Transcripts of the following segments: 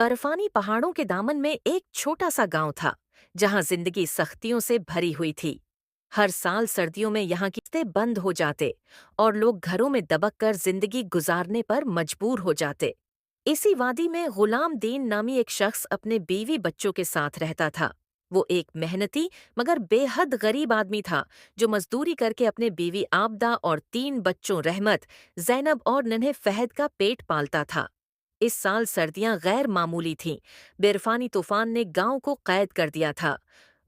बर्फानी पहाड़ों के दामन में एक छोटा सा गांव था जहां जिंदगी सख्तियों से भरी हुई थी। हर साल सर्दियों में यहाँ की रास्ते बंद हो जाते और लोग घरों में दबक कर जिंदगी गुजारने पर मजबूर हो जाते। इसी वादी में गुलाम दीन नामी एक शख्स अपने बीवी बच्चों के साथ रहता था। वो एक मेहनती मगर बेहद गरीब आदमी था जो मजदूरी करके अपने बीवी आबदा और 3 बच्चों रहमत, जैनब और नन्हे फहद का पेट पालता था। इस साल सर्दियां गैर मामूली थीं। बेरफानी तूफान ने गांव को कैद कर दिया था।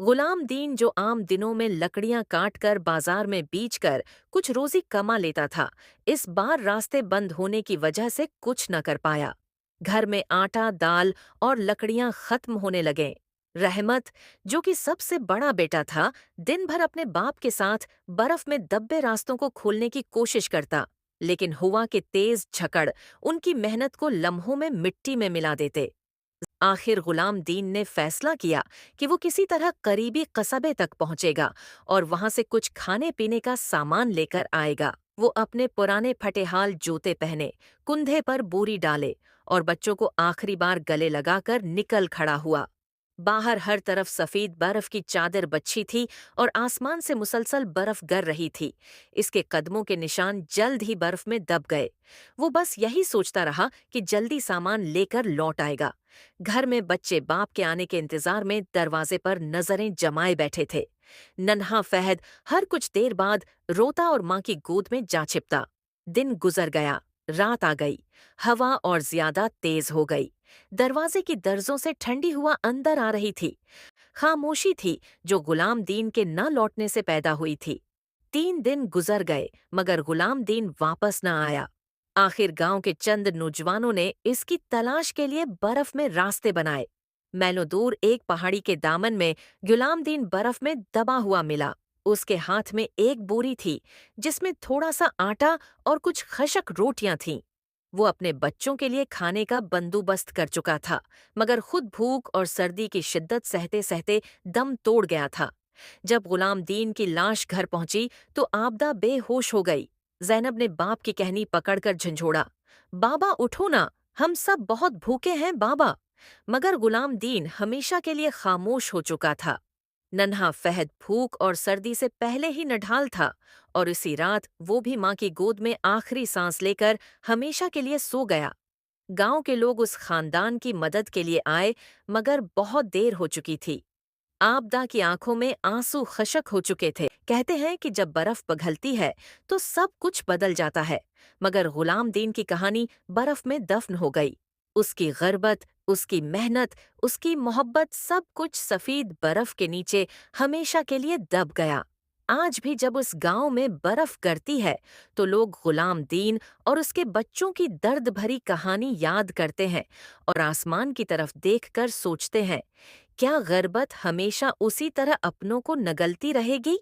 गुलाम दीन जो आम दिनों में लकड़ियां काट कर बाजार में बेच कर कुछ रोजी कमा लेता था, इस बार रास्ते बंद होने की वजह से कुछ न कर पाया। घर में आटा, दाल और लकड़ियां खत्म होने लगे। रहमत, जो कि सबसे बड़ा बेटा था, दिन भर अपने बाप के साथ बर्फ में दब्बे रास्तों को खोलने की कोशिश करता, लेकिन हुआ कि तेज झकड़ उनकी मेहनत को लम्हों में मिट्टी में मिला देते। आखिर गुलाम दीन ने फैसला किया कि वो किसी तरह करीबी कस्बे तक पहुंचेगा और वहां से कुछ खाने पीने का सामान लेकर आएगा। वो अपने पुराने फटेहाल जूते पहने, कुंधे पर बोरी डाले और बच्चों को आखिरी बार गले लगाकर निकल खड़ा हुआ। बाहर हर तरफ सफेद बर्फ की चादर बछी थी और आसमान से मुसलसल बर्फ गर रही थी। इसके कदमों के निशान जल्द ही बर्फ में दब गए। वो बस यही सोचता रहा कि जल्दी सामान लेकर लौट आएगा। घर में बच्चे बाप के आने के इंतजार में दरवाजे पर नजरें जमाए बैठे थे। नन्हा फहद हर कुछ देर बाद रोता और माँ की गोद में जा छिपता। दिन गुजर गया, रात आ गई, हवा और ज्यादा तेज हो गई। दरवाजे की दर्जों से ठंडी हुआ अंदर आ रही थी। खामोशी थी जो गुलाम दीन के न लौटने से पैदा हुई थी। 3 दिन गुजर गए मगर गुलाम दीन वापस न आया। आखिर गांव के चंद नौजवानों ने इसकी तलाश के लिए बर्फ में रास्ते बनाए। मैलों दूर एक पहाड़ी के दामन में गुलाम दीन बर्फ में दबा हुआ मिला। उसके हाथ में एक बोरी थी जिसमें थोड़ा सा आटा और कुछ खशक रोटियां थीं। वो अपने बच्चों के लिए खाने का बंदोबस्त कर चुका था, मगर खुद भूख और सर्दी की शिद्दत सहते सहते दम तोड़ गया था। जब गुलाम दीन की लाश घर पहुंची तो आबदा बेहोश हो गई। जैनब ने बाप की कहनी पकड़कर झंझोड़ा, बाबा उठो ना, हम सब बहुत भूखे हैं बाबा। मगर गुलाम दीन हमेशा के लिए खामोश हो चुका था। नन्हा फहद भूख और सर्दी से पहले ही नढाल था और इसी रात वो भी माँ की गोद में आखिरी सांस लेकर हमेशा के लिए सो गया। गांव के लोग उस खानदान की मदद के लिए आए मगर बहुत देर हो चुकी थी। आबदा की आंखों में आंसू खशक हो चुके थे। कहते हैं कि जब बर्फ पिघलती है तो सब कुछ बदल जाता है, मगर गुलाम दीन की कहानी बर्फ में दफन हो गई। उसकी गर्बत, उसकी मेहनत, उसकी मोहब्बत सब कुछ सफेद बर्फ के नीचे हमेशा के लिए दब गया। आज भी जब उस गांव में बर्फ गिरती है तो लोग गुलाम दीन और उसके बच्चों की दर्द भरी कहानी याद करते हैं और आसमान की तरफ देखकर सोचते हैं, क्या गर्बत हमेशा उसी तरह अपनों को नगलती रहेगी?